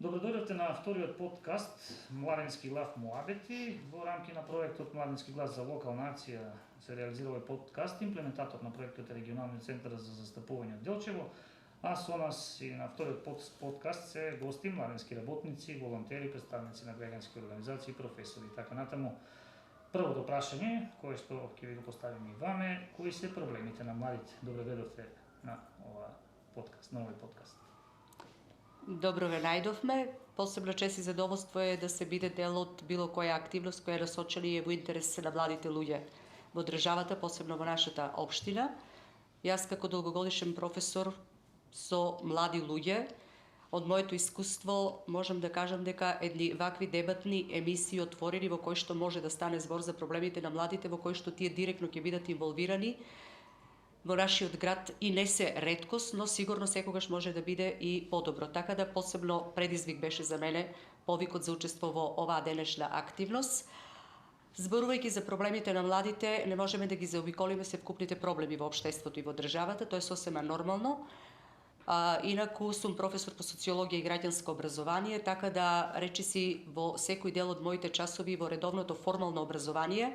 Добродојдовте на вториот подкаст Младенски глас Моабети. Во рамки на проектот Младенски глас за локална акција се реализира овој подкаст. Имплементатор на проектот е регионалниот центар за застапување од Делчево, а со нас и на вториот подкаст се гости младенски работници, волонтери, представници на граѓански организации и професори. Така натаму, првото прашање кое што ќе ви го поставиме и ваме, кои се проблемите на младите? Добродојдовте на подкаст, на овој подкаст. Добро ве најдовме. Посебно чест и задоволство е да се биде дел од било која активност која е насочена и е во интерес на младите луѓе во државата, посебно во нашата општина. Јас како долгогодишен професор со млади луѓе, од моето искуство можам да кажам дека едни вакви дебатни емисии отворени во кои што може да стане збор за проблемите на младите, во кои што тие директно ќе бидат инволвирани во нашиот град и не се реткост, но сигурно секогаш може да биде и подобро. Така да посебно предизвик беше за мене повикот за учество во оваа денешна активност. Зборувајќи за проблемите на младите, не можеме да ги заобиколиме севкупните проблеми во општеството и во државата, тоа е сосема нормално. Инаку сум професор по социологија и граѓанско образование, така да речиси во секој дел од моите часови во редовното формално образование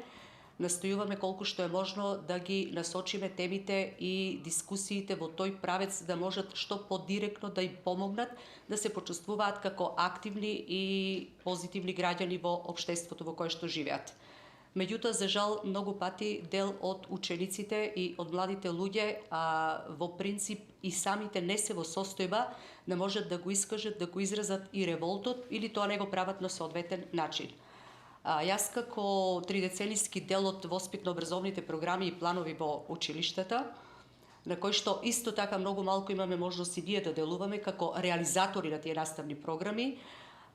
настојуваме колку што е можно да ги насочиме темите и дискусиите во тој правец да можат што подиректно да им помогнат да се почувствуваат како активни и позитивни граѓани во општеството во кое што живеат. Меѓутоа, за жал, многу пати дел од учениците и од младите луѓе во принцип и самите не се во состојба да можат да го искажат, да го изразат и револтот или тоа не го прават на соодветен начин. Јас како тридецениски дел од воспитно-образовните програми и планови во училиштата, на кои што исто така многу малку имаме можност и ние да делуваме како реализатори на тие наставни програми,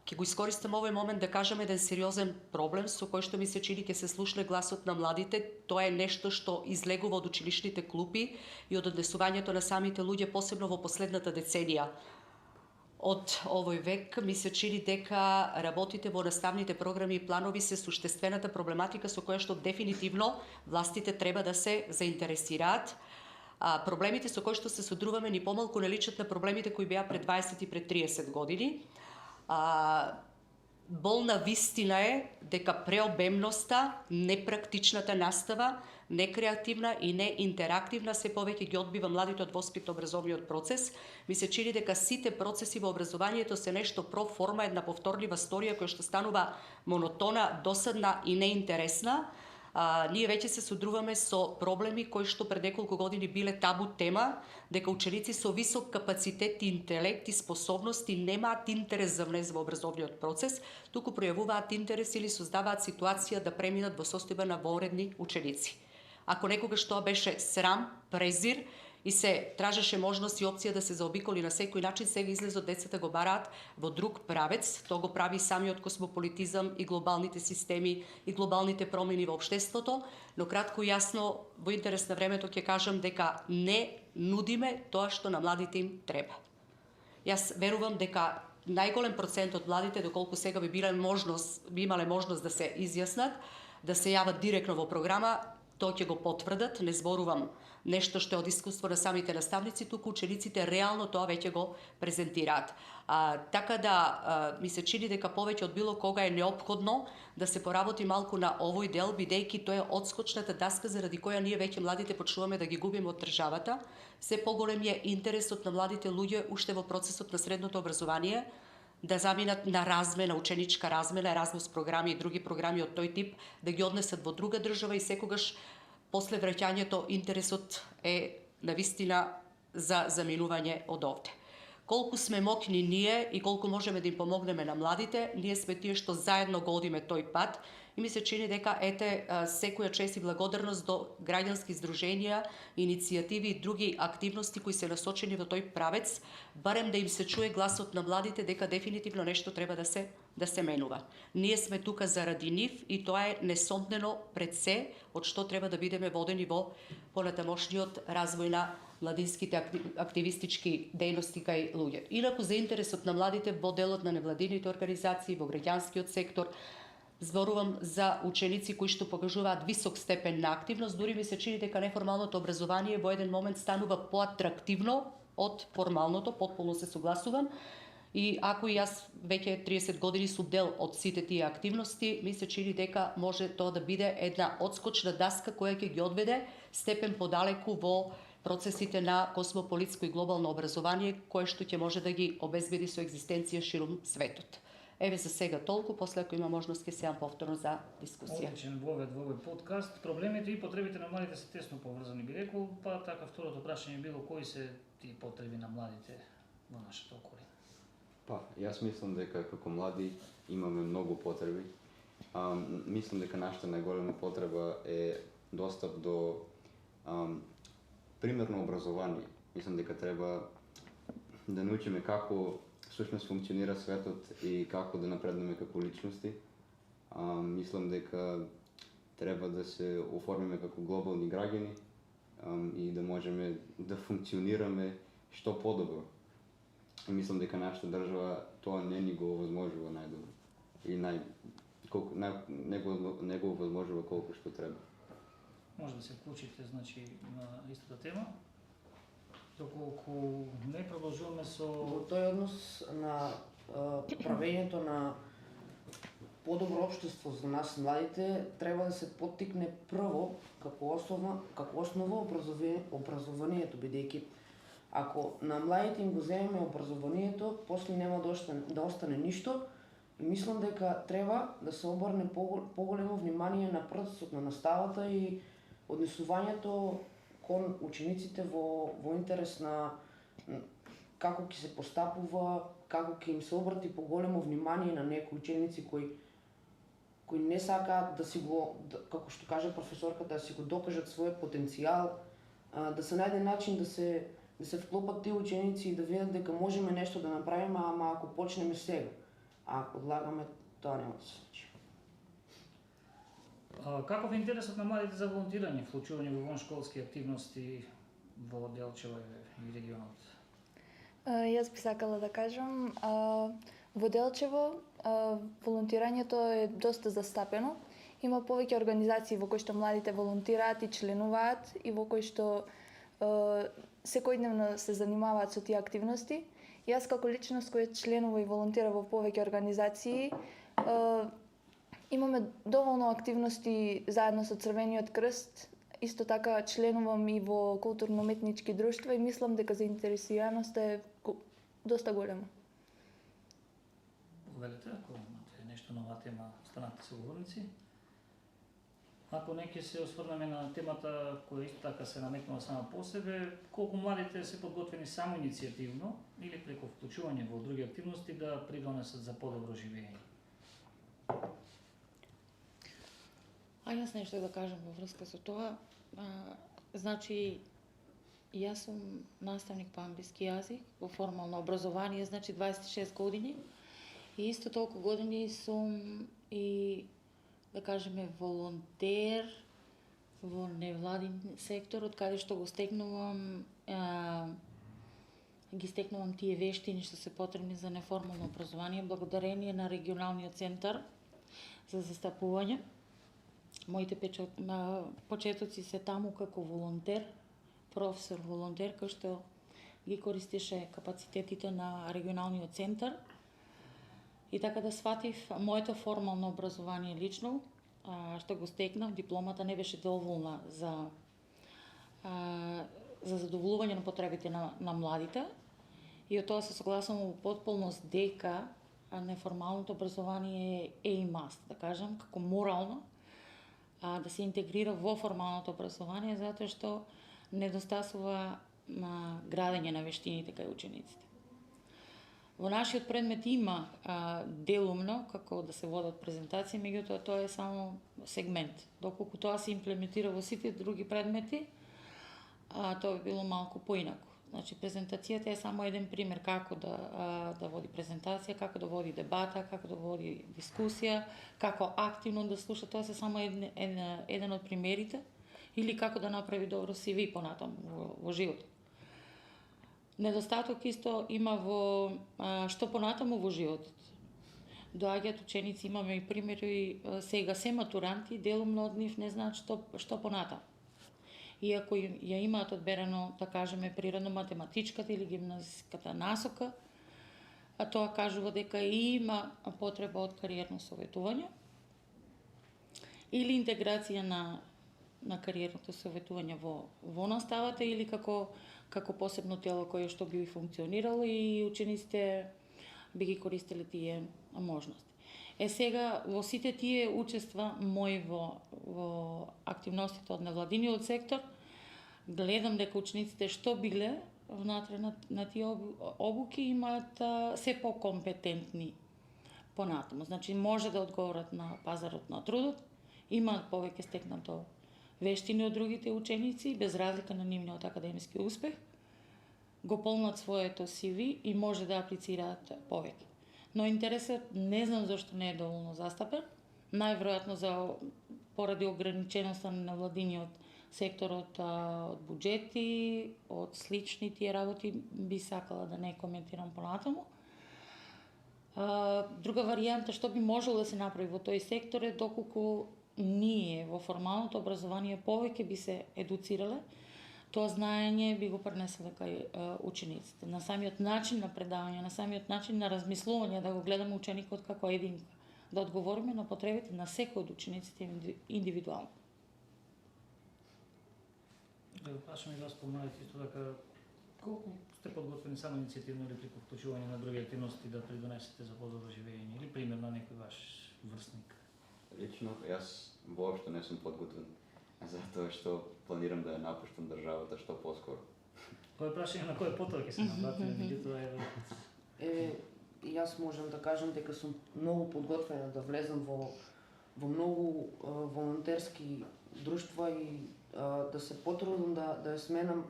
ќе го искористам овој момент да кажам еден сериозен проблем со кој што ми се чини ќе се слушне гласот на младите. Тоа е нешто што излегува од училишните клупи и од однесувањето на самите луѓе, посебно во последната деценија од овој век. Ми се чини дека работите во наставните програми и планови се суштествената проблематика со која што дефинитивно властите треба да се заинтересираат. Проблемите со кои што се содруваме ни помалку не личат на проблемите кои беа пред 20 и пред 30 години. Болна вистина е дека преобемноста, непрактичната настава, некреативна и неинтерактивна се повеќе ги одбива младите од воспитно-образовниот процес. Ми се чини дека сите процеси во образованието се нешто про форма, една повторлива сторија која што станува монотона, досадна и неинтересна. Ние веќе се содруваме со проблеми кои што пред неколку години биле табу тема, дека ученици со висок капацитет и интелект и способности немаат интерес за влез во образовниот процес, туку пројавуваат интерес или создаваат ситуација да преминат во состојба на вонредни ученици. Ако некогаш тоа беше срам, презир и се тражеше можност и опција да се заобиколи на секој начин, сега излезот децата го бараат во друг правец. Тоа го прави самиот космополитизам и глобалните системи и глобалните промени во општеството, но кратко и јасно во интерес на времето ќе кажам дека не нудиме тоа што на младите им треба. Јас верувам дека најголем процент од младите, доколку сега би имале можност да се изјаснат, да се јават директно во програма, тоа ќе го потврдат, не зборувам нешто што е од искуство на самите наставници, туку учениците реално тоа веќе го презентираат. Така да ми се чини дека повеќе од било кога е неопходно да се поработи малку на овој дел, бидејќи тоа е одскочната даска заради која ние веќе младите почнуваме да ги губиме од државата. Се поголем е интересот на младите луѓе уште во процесот на средното образование да заминат на размена, ученичка размена, Еразмус програми и други програми од тој тип, да ги однесат во друга држава и секогаш после враќањето интересот е навистина за заминување од овде. Колку сме моќни ние и колку можеме да им помогнеме на младите, ние сме тие што заедно го одиме тој пат и ми се чини дека секоја чест и благодарност до граѓански здруженија, иницијативи и други активности кои се насочени во тој правец, барем да им се чуе гласот на младите дека дефинитивно нешто треба да се менува. Ние сме тука заради нив и тоа е несомнено пред се од што треба да бидеме водени во понатамошниот развој на младинските активистички дејности кај луѓе. Инаку за интересот на младите во делот на невладините организации, во граѓанскиот сектор, зборувам за ученици кои што покажуваат висок степен на активност, дури ми се чини дека неформалното образование во еден момент станува поатрактивно од формалното, потполно се согласувам, И ако и јас веќе 30 години сум дел од сите тие активности, ми се чини дека може тоа да биде една одскочна даска која ќе ги одведе степен подалеку во процесите на космополитско и глобално образование, кое што ќе може да ги обезбеди со екзистенција ширум светот. Еве за сега толку, после ако има можност ќе се јавам повторно за дискусија. Одличен вовед во овој подкаст. Проблемите и потребите на младите се тесно поврзани, би рекол, па така второто прашање било кои се тие потреби на младите во нашата околина. Па, јас мислам дека како млади имаме многу потреби. Мислам дека нашата најголема потреба е достап до примерно образование. Мислам дека треба да научиме како всушност функционира светот и како да напреднеме како личности. Мислам дека треба да се оформиме како глобални граѓани и да можеме да функционираме што подобро. И мислам дека нашата држава тоа не ни го овозможува најдобро. И не го овозможува колку што треба. Може да се вклучите, значи, на истата тема. Доколку не продолжуваме со... Во тој однос на правењето на подобро општество за нас младите, треба да се поттикне прво како основа образованието, бидејќи ако на младите им го земеме образованието, после нема да остане ништо. И мислам дека треба да се обрне поголемо внимание на процесот на наставата и однесувањето кон учениците во интерес на како ќе се постапува, како ќе им се обрати поголемо внимание на некои ученици кои не сакаат да си го, како што каже професорката, да си го докажат својот потенцијал, да се најде начин да се вклопат тие ученици и да видат дека можеме нешто да направиме, ама ако почнеме сега. А ако одлагаме, тоа нема да се случи. Каков е интересот на младите за волонтирање, вклучување во воншколски активности во Делчево и регионот? Јас би сакала да кажам, во Делчево волонтирањето е доста застапено. Има повеќе организации во кои што младите волонтираат и членуваат и во кои што секојдневно се занимаваат со тие активности. Јас како личност која членува и волонтира во повеќе организации, имаме доволно активности заедно со Црвениот крст. Исто така членувам и во културно-уметнички друштва и мислам дека заинтересираноста е доста голема. Повелете, ако имате нешто на оваа тема, останате соговорници. Ако не ќе се осврнеме на темата која исто така се наметнува сама по себе, колку младите се подготвени само иницијативно или преку вклучување во други активности да придонесат за подобро живење? Јас нешто да кажам во врска со тоа. Значи, јас сум наставник по англиски јазик во формално образование, значи 26 години. И исто толку години сум и, да кажеме, волонтер во невладин сектор, од каде што ги стекнувам тие вештини што се потребни за неформално образование, благодарение на регионалниот центар за застапување. Моите почетоци се таму како волонтер, професор волонтер, кој што ги користише капацитетите на регионалниот центар. И така да сватив моето формално образование лично, што го стекнав, дипломата не беше доволна за задоволување на потребите на младите. И од тоа се согласувам во потполност дека неформалното образование е и маст, да кажам, како морално, да се интегрира во формалното образование, затоа што недостасува градење на вештините кај учениците. Во нашиот предмет има делумно како да се водат презентации, меѓутоа тоа е само сегмент. Доколку тоа се имплементира во сите други предмети, тоа би било малку поинаку. Значи, презентацијата е само еден пример како да води презентација, како да води дебата, како да води дискусија, како активно да слуша, тоа се само еден од примерите, или како да направи добро CV понатаму во животот. Недостаток исто има во што понатаму во животот. Доаѓаат ученици, имаме и примери сега се матуранти, делумно од нив не знаат што понатаму. Иако ја имаат одберено, да кажеме, природно-математичката или гимназиската насока, а тоа кажува дека има потреба од кариерно советување или интеграција на кариерното советување во наставата или како посебно тело кое што би функционирало и учениците би ги користеле тие можности. Сега во сите тие учества мои во активностите од невладиниот сектор, гледам дека учениците што биле внатре на тие обуки имаат се покомпетентни понатаму. Значи може да одговорат на пазарот на трудот, имаат повеќе стекнато вештини од другите ученици, без разлика на нивниот академски успех, го полнат своето CV и може да аплицираат повеќе. Но интересот не знам зашто не е доволно застапен, најверојатно поради ограниченоста на невладиниот сектор од буџети, од слични тие работи, би сакала да не коментирам понатаму. Друга варијанта што би можело да се направи во тој сектор е доколку ние во формалното образование повеќе би се едуцирале, тоа знаење би го пренеселе кај учениците. На самиот начин на предавање, на самиот начин на размислување, да го гледаме ученикот како единка, да одговориме на потребите на секој од учениците индивидуално. Да го прашам и вас спомнавате исто така, колку сте подготвени само иницијативно или преку вклучување на други активности да придонесете за подобро живење или пример на некој ваш врсник? Лично, јас воопшто не сум подготвен, затоа што планирам да ја напуштам државата што поскоро. Кој прашање на кој потоа ќе се навратиме, меѓутоа Јас можам да кажам дека сум многу подготвена да влезам во многу волонтерски друштва и да се потрудам да ја сменам,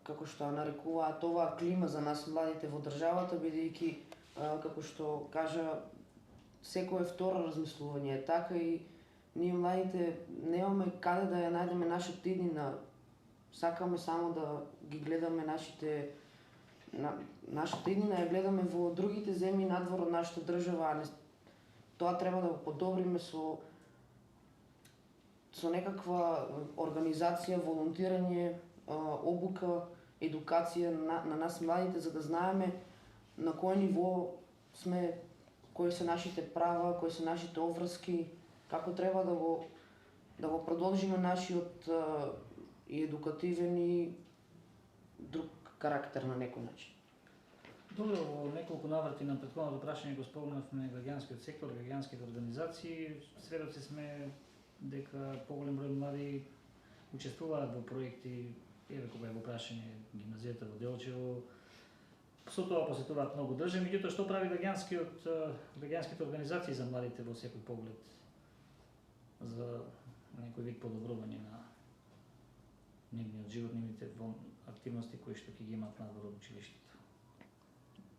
како што ја нарекуваат оваа клима за нас младите во државата, бидејќи како што кажа секое второ размислување е така и ние младите немаме каде да ја најдеме нашата иднина. Сакаме само да ги гледаме нашата иднина ја гледаме во другите земји надвор од нашата држава, а не тоа треба да го подобриме со некаква организација, волонтирање, обука, едукација на нас младите, за да знаеме на кој ниво сме, кои се нашите права, кои се нашите обврски, како треба да го продолжиме нашиот и едукативен и друг карактер на некој начин. Добро, во неколку наврати на претходното прашање го спомнавме граѓанскиот сектор, граѓанските организации. Сведоци сме дека поголем број млади учествуваат во проекти, еве кога е во прашање гимназијата во Делчево. Со тоа посетуваат многу држави, меѓутоа што прави граѓанските организации за младите во секој поглед за некој вид подобрување на нивниот живот, нивните активности кои што ќе ги имаат надвор од училиштето?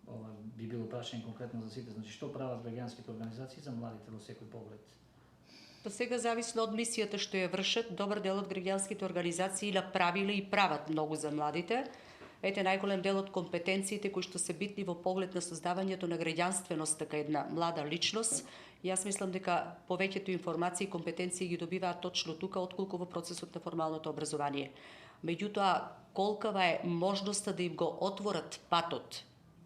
Ова би било прашање конкретно за сите. Значи, што прават граѓанските организации за младите во секој поглед? Па сега зависно од мисијата што ја вршат, добар дел од граѓанските организации направиле и прават многу за младите. Ете, најголем дел од компетенциите кои што се битни во поглед на создавањето на граѓанственост така една млада личност. Јас мислам дека повеќето информации и компетенции ги добиваат точно тука, отколку во процесот на формалното образование. Меѓутоа, колкава е можноста да им го отворат патот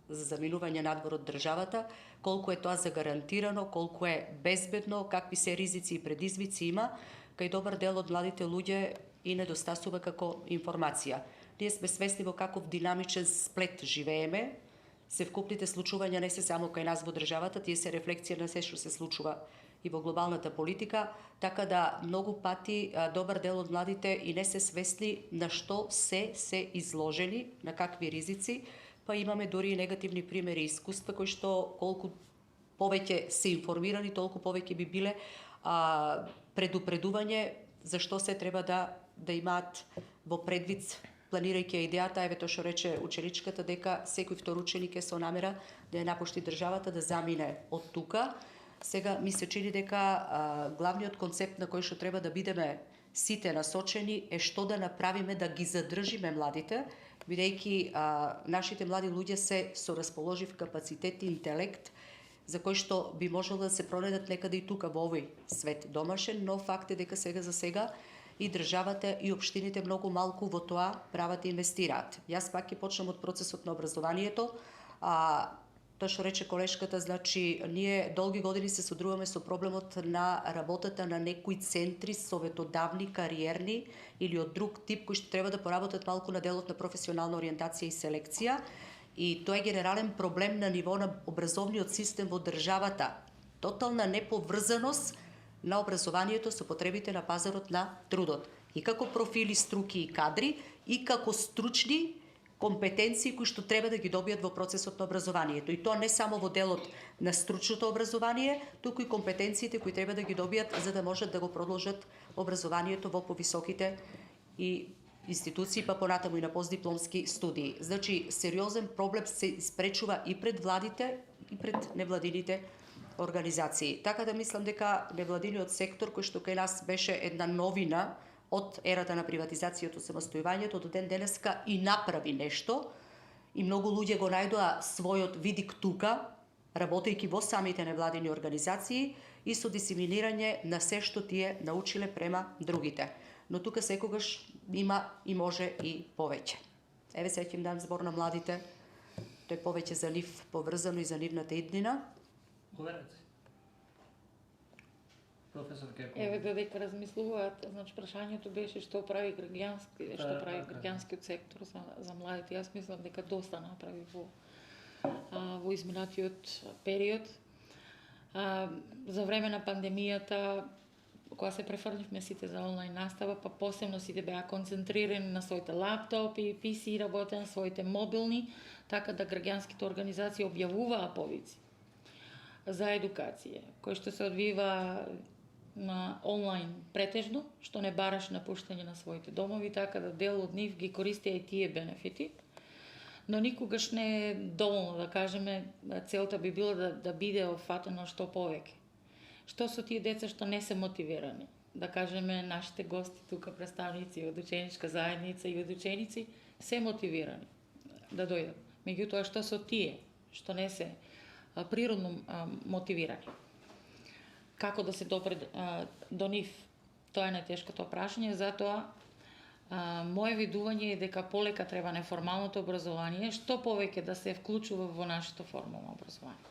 за заминување надвор од државата, колку е тоа загарантирано, колку е безбедно, какви се ризици и предизвици има, кај добар дел од младите луѓе и недостасува како информација. Ние сме свесни во каков динамичен сплет живееме. Севкупните случувања не се само кај нас во државата, тие се рефлексија на се што се случува и во глобалната политика, така да многу пати добар дел од младите и не се свесни на што се изложени, на какви ризици, па имаме дури и негативни примери и искуства кои што колку повеќе се информирани, толку повеќе би биле предупредување за што се треба да имаат во предвид, планирајќи идејата, еве тоа што рече ученичката, дека секој втор ученик е со намера да ја напушти државата, да замине од тука. Сега ми се чини дека главниот концепт на кој што треба да бидеме сите насочени е што да направиме да ги задржиме младите, бидејќи нашите млади луѓе се со расположив капацитет и интелект, за кој што би можело да се пронајдат некаде и тука во овој свет домашен, но факт е дека сега за сега и државата и општините многу малку во тоа прават и инвестираат. Јас пак ќе почнам од процесот на образованието. тоа што рече колешката, значи ние долги години се содруваме со проблемот на работата на некои центри советодавни, кариерни или од друг тип кои што треба да поработат малку на делот на професионална ориентација и селекција. И тоа е генерален проблем на ниво на образовниот систем во државата. Тотална неповрзаност на образованието со потребите на пазарот на трудот. И како профили, струки и кадри, и како стручни компетенции кои што треба да ги добијат во процесот на образованието. И тоа не само во делот на стручното образование, туку и компетенциите кои треба да ги добијат за да можат да го продолжат образованието во повисоките и институции, па понатаму и на постдипломски студии. Значи, сериозен проблем се испречува и пред владите, и пред невладините организации. Така да мислам дека невладиниот сектор, кој што кај нас беше една новина од ерата на приватизацијата, самостојувањето, до ден денеска и направи нешто, и многу луѓе го најдоа својот видик тука, работејќи во самите невладини организации и со дисеминирање на се што тие научиле према другите. Но тука секогаш има и може и повеќе. Еве сега ќе им дам збор на младите, тој повеќе за нив поврзано и за нивната иднина. Говорете. Професор Кеко. Еве додека размислуваат, значи прашањето беше што прави граѓанскиот сектор за младите. Јас мислам дека доста направи во изминатиот период. За време на пандемијата, кога се префрливме сите за онлайн настава, па посебно сите беа концентрирани на своите лаптопи, PC работен, своите мобилни, така да граѓанските организации објавуваа повици за едукација, кој што се одвива на онлайн претежно, што не бараш напуштање на своите домови, така да дел од нив ги користи и тие бенефити. Но никогаш не е доволно, да кажеме, целта би била да биде офатено што повеќе. Што со тие деца што не се мотивирани? Да кажеме, нашите гости тука, представници од ученичка заедница и од ученици, се мотивирани да дојдат. Меѓутоа, што со тие што не се природно мотивирани? Како да се допре до нив? Тоа е најтешкото прашање, затоа моje видување е дека полека треба неформалното образование, што повеќе да се вклучува во нашето формално образование.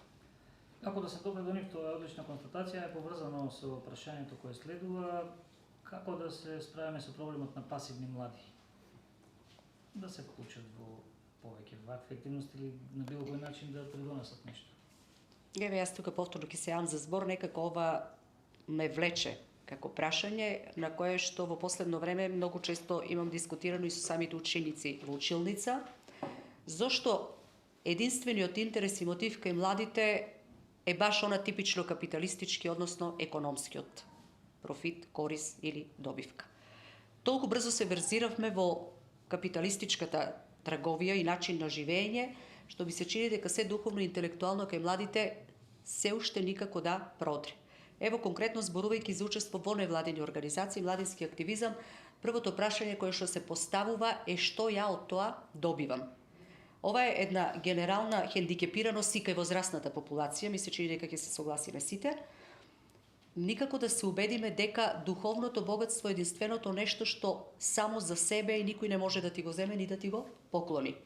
Како да се допре до нив, тоа е одлична констатација, е поврзано со прашањето кое следува, како да се справиме со проблемот на пасивни млади. Да се вклучат во повеќе вакви активности или на било кој начин да придонесат нешто. Еве, јас тука повторно ќе се јавам за збор, некако ова ме влече како прашање на кое што во последно време многу често имам дискутирано и со самите ученици во училница. Зошто единствениот интерес и мотив кај младите е баш она типично капиталистички, односно економскиот профит, корис или добивка. Толку брзо се верзиравме во капиталистичката трговија и начин на живење, што би се чини дека се духовно и интелектуално кај младите се уште никако да продре. Ево конкретно зборувајќи за учество во невладини организации, младински активизам, првото прашање кое што се поставува е што ја од тоа добивам. Ова е една генерална хендикепираност и кај возрастната популација, ми се чини дека ќе се согласиме сите. Никако да се убедиме дека духовното богатство е единственото нешто што само за себе и никој не може да ти го земе ни да ти го поклони.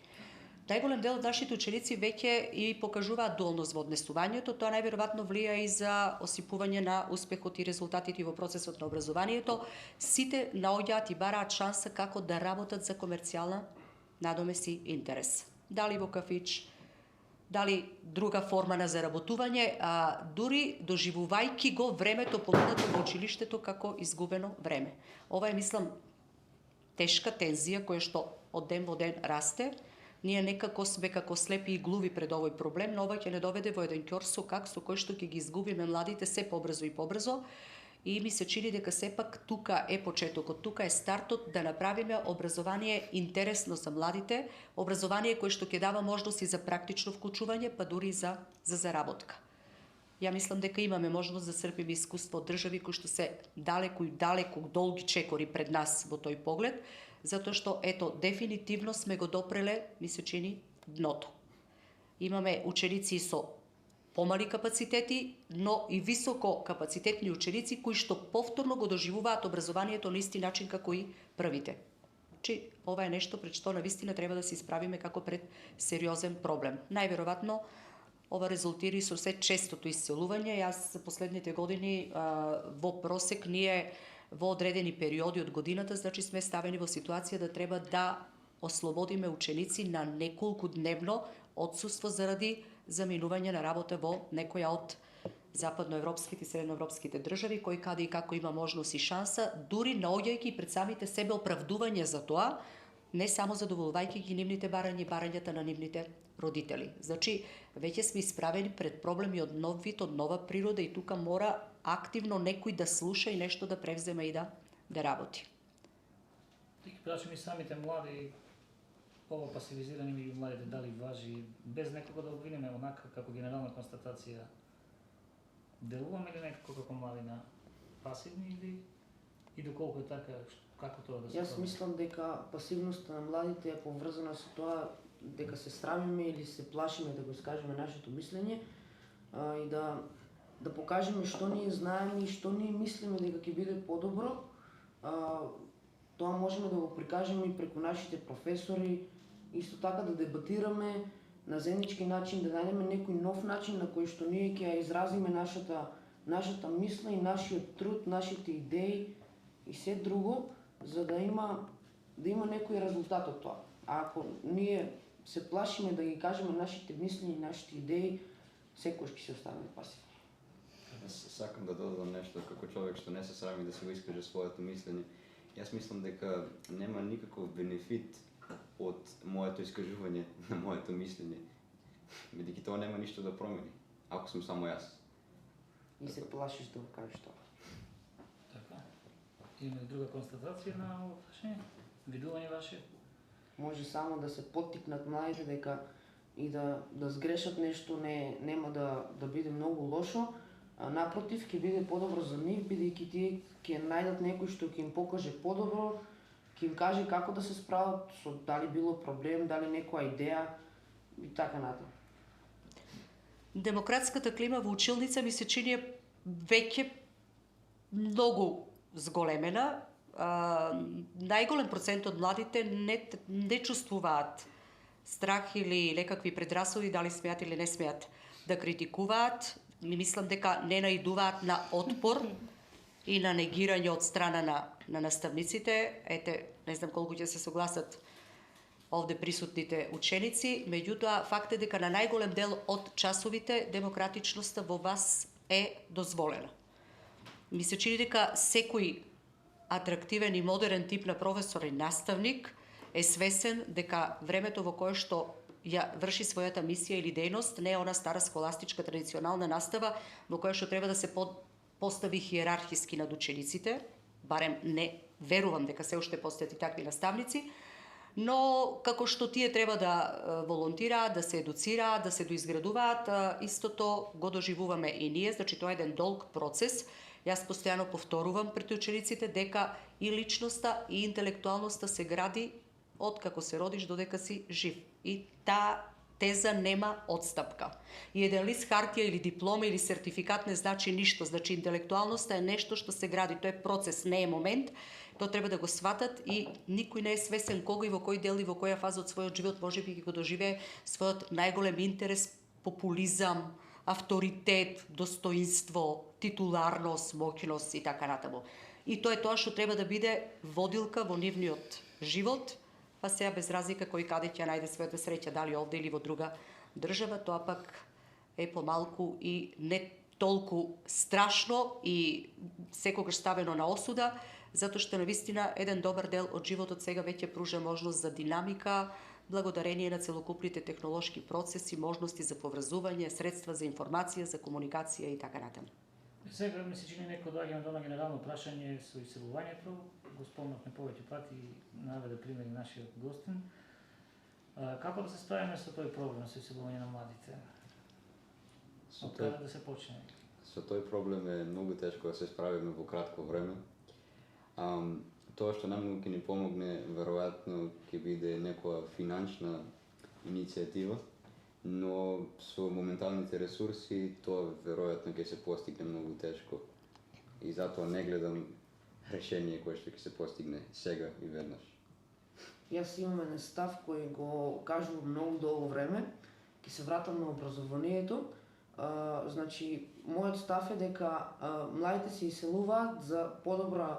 Најголем дел од нашите ученици веќе и покажуваат дуалност во однесувањето, тоа најверојатно влија и за осипување на успехот и резултатите во процесот на образованието. Сите наоѓаат и бараат шанса како да работат за комерцијална надомест и интерес. Дали во кафич, дали друга форма на заработување, а дури доживувајќи го времето поминато во училиштето како изгубено време. Ова е, мислам, тешка тензија која што од ден во ден расте. Ние некако сме како слепи и глуви пред овој проблем, но ова ќе не доведе во еден ќорсокак со кој што ќе ги изгубиме младите се побрзо и побрзо. И ми се чини дека сепак тука е почетокот, тука е стартот да направиме образование интересно за младите, образование кое што ќе дава можност и за практично вклучување, па дури за заработка. Ја мислам дека имаме можност да црпиме искуство од држави кои што се далеку долги чекори пред нас во тој поглед, затоа што ето дефинитивно сме го допреле, ми се чини, дното. Имаме ученици со помали капацитети, но и високо капацитетни ученици кои што повторно го доживуваат образованието на исти начин како и првите. Значи, ова е нешто пред што навистина треба да се исправиме како пред сериозен проблем. Најверојатно ова резултира и со се честото исцелување. Јас за последните години во просек ние во одредени периоди од годината, значи сме ставени во ситуација да треба да ослободиме ученици на неколку дневно отсуство заради заминување на работа во некоја од западноевропските и средноевропските држави, кој каде и како има можност и шанса, дури наоѓајќи пред самите себе оправдување за тоа, не само задоволувајќи ги нивните барања и барањата на нивните родители. Значи, веќе сме исправени пред проблеми од нов вид, од нова природа и тука мора активно некој да слуша и нешто да превземе и да работи. Ти ги прашам и самите млади, ова пасивизирање меѓу младите дали важи, без некого да обвинеме онака како генерална констатација, делуваме ли некако како млади на пасивни и доколку е така, како тоа да се Јас мислам дека пасивноста на младите е поврзана со тоа дека се срамиме или се плашиме да го искажеме нашето мислење и да покажеме што ние знаеме и што ние мислиме дека ќе биде подобро. Тоа можеме да го прикажеме и преку нашите професори, исто така да дебатираме на заеднички начин, да најдеме некој нов начин на кој што ние ќе изразиме нашата мисла и нашиот труд, нашите идеи и се друго, за да има некој резултат од тоа. А ако ние се плашиме да ги кажеме нашите мисли и нашите идеи, секогаш ќе се останеме пасивни. Сакам да додадам нешто како човек што не се срами да се го искаже своето мислење. Јас мислам дека нема никаков бенефит од моето искажување на моето мислење, бидејќи тоа нема ништо да промени, ако сум само јас. И се плашиш да го кажеш тоа. Така. Има друга констатација на ова прашање? Видување ваше? Може само да се поттикнат младите дека и да сгрешат нешто нема да биде многу лошо, а напротив ќе биде подобро за нив, бидејќи тие ќе најдат некој што ќе им покаже подобро, ќе им каже како да се справат со дали било проблем, дали некоја идеја и така натаму. Демократската клима во училница ми се чини веќе многу зголемена. Најголем процент од младите не чувствуваат страх или некакви предрасуди дали смеат или не смеат да критикуваат. Мислам дека не наидуваат на отпор и на негирање од страна на наставниците. Ете, не знам колку ќе се согласат овде присутните ученици, меѓутоа факт е дека на најголем дел од часовите демократичноста во вас е дозволена. Ми се чини дека секој атрактивен и модерен тип на професор и наставник е свесен дека времето во кое што ја врши својата мисија или дејност не е она стара схоластичка традиционална настава во која што треба да се постави хиерархиски над учениците, барем не верувам дека се уште постојат и такви наставници, но како што тие треба да волонтираат, да се едуцираат, да се доизградуваат, истото го доживуваме и ние, значи тоа е еден долг процес. Јас постојано повторувам пред учениците дека и личноста и интелектуалноста се гради од како се родиш додека си жив. И таа теза нема отстапка. И еден лист хартија или диплома или сертификат не значи ништо, значи интелектуалноста е нешто што се гради, тоа е процес, не е момент. Тоа треба да го сватат и никој не е свесен кога и во кој дел и во која фаза од својот живот можеби ќе го доживее својот најголем интерес, популизам, авторитет, достоинство, титуларност, моќност и така натаму. И тоа е тоа што треба да биде водилка во нивниот живот, па сега без разлика кој каде ќе најде својата среќа, дали овде или во друга држава, тоа пак е помалку и не толку страшно и секогаш ставено на осуда, затоа што навистина еден добар дел од животот сега веќе пружа можност за динамика, благодарение на целокупните технолошки процеси, можности за поврзување, средства за информација, за комуникација и така натаму. Сега ми се чини некој доаѓа на генерално прашање со иселувањето, го спомнавме повеќе пати, наведе примери нашиот гостин. Како да се справиме со тој проблем со иселување на младите? Од каде да се почне? Со тој проблем е многу тешко да се справиме во кратко време. Тоа што најмногу ќе ни помогне, веројатно ќе биде некоја финансна иницијатива, но со моменталните ресурси тоа веројатно ќе се постигне многу тешко. И затоа не гледам решение кое што ќе се постигне сега и веднаш. Јас имам еден став кој го кажувам многу долго време ќе се вратам на образованието. Значи, мојот став е дека младите се иселуваат за подобра,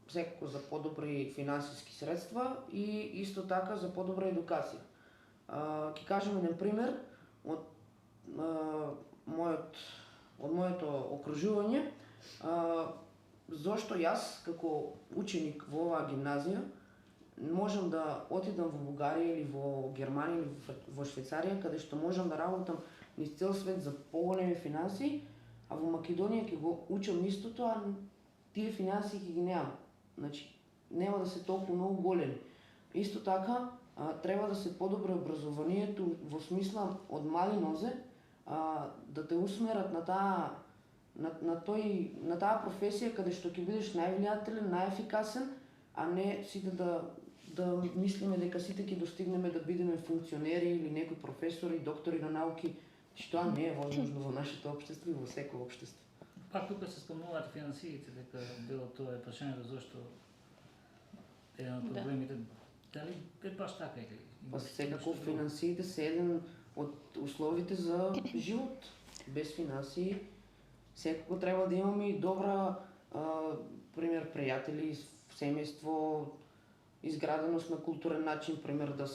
секако за подобри финансиски средства и исто така за подобра едукација. Ќе кажем еден пример од моето окружување. Зошто јас како ученик во оваа гимназија можам да отидам во Бугарија или во Германија или во Швајцарија, каде што можам да работам низ цел свет за поголеми финансии, а во Македонија ќе го учам истото, а тие финансии ќе ги немам. Значи, нема да се толку многу големи. Исто така, треба да се подобри образованието во смисла од мали нозе, да те усмерат на таа професија каде што ќе бидеш највлијателен, најефикасен, а не сите да мислиме дека сите ќе достигнеме да бидеме функционери или некои професори, доктори на науки, што не е возможно во нашето општество и во секој општество. Пак тука се спомнуваат финансиите, дека дело тоа е прашањето зашто еден од проблемите. Дали е баш така или? Па секако финансиите се еден од условите за живот. Без финансии секако треба да имаме и добра пример пријатели, семејство, изграденост на културен начин, пример да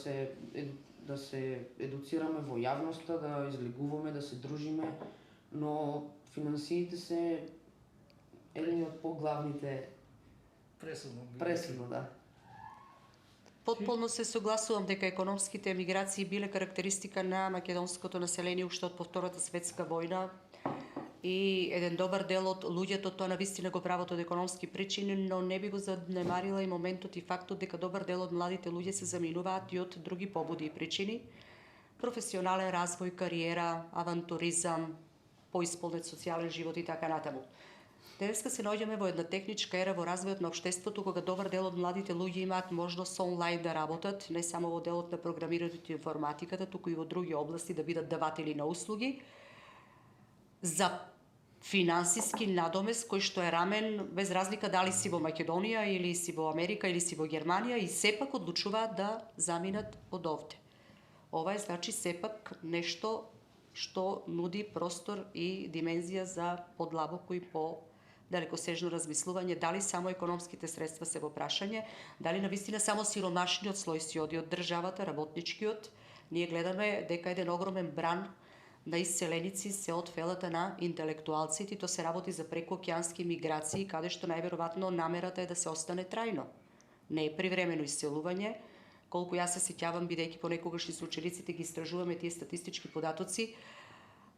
се едуцираме во јавноста, да излегуваме, да се дружиме, но финансиите се едни од поглавните пресудно, да. Потполно се согласувам дека економските емиграции биле карактеристика на македонското население уште од по Втората светска војна и еден добар дел од луѓето тоа навистина го прават од економски причини, но не би го занемарила и моментот и фактот дека добар дел од младите луѓе се заминуваат и од други побуди и причини. Професионален развој, кариера, авантуризам, поисполнет социјален живот и така натаму. Денеска се наоѓаме во една техничка ера во развојот на општеството, кога добар дел од младите луѓе имаат можност онлайн да работат, не само во делот на програмирањето и информатиката, туку и во други области да бидат даватели на услуги, за финансиски надомес кој што е рамен без разлика дали си во Македонија или си во Америка или си во Германија и сепак одлучуваат да заминат од овде. Ова е значи сепак нешто што нуди простор и димензија за подлабоко и по-далекосежно размислување, дали само економските средства се во прашање, дали навистина само сиромашниот слој си оди од државата, работничкиот. Ние гледаме дека еден огромен бран на иселеници се од фелата на интелектуалците и то се работи за прекоокеански миграции, каде што најверојатно намерата е да се остане трајно. Не е привремено иселување, колку јас се сеќавам, бидејќи понекогаш и со учениците ги истражуваме тие статистички податоци,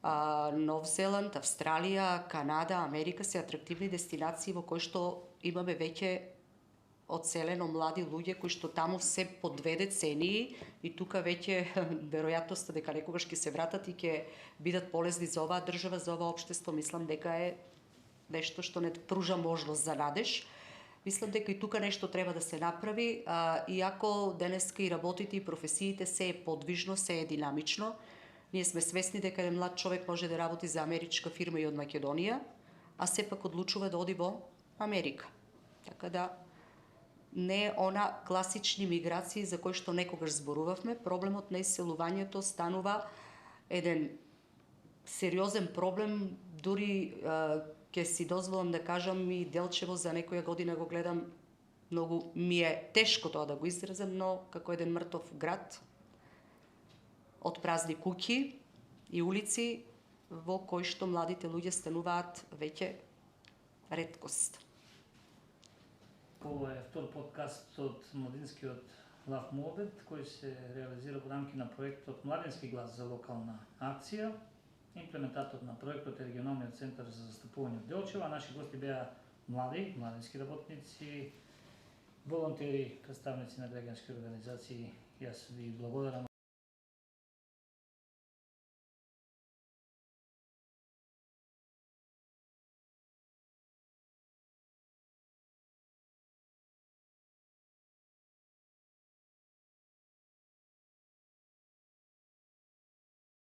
Нов Зеланд, Австралија, Канада, Америка се атрактивни дестинации во кои што имаме веќе одселено млади луѓе кои што таму се по две децении и тука веќе веројатноста дека некогаш ќе се вратат и ќе бидат полезни за оваа држава, за оваа општество, мислам дека е нешто што не пружа можност за надеж. Мислам дека и тука нешто треба да се направи, иако денеска и работите и професиите се е подвижно, се е динамично. Ние сме свесни дека еден млад човек може да работи за америчка фирма и од Македонија, а сепак одлучува да оди во Америка. Така да не е она класични миграции за кои што некогаш зборувавме. Проблемот на иселувањето станува еден сериозен проблем, дури ќе си дозволам да кажам и Делчево за некоја година го гледам, многу ми е тешко тоа да го изразам, но како еден мртов град од празни куќи и улици во кои што младите луѓе стануваат веќе реткост. Ова е втор подкаст од Младинскиот лав Муабет, кој се реализира во рамки на проектот Младински глас за локална акција. Имплементатор на проектот е регионалниот центар за застапување од Делчева. Наши гости беа младински работници, волонтери, представници на граѓански организации. Јас ви благодарам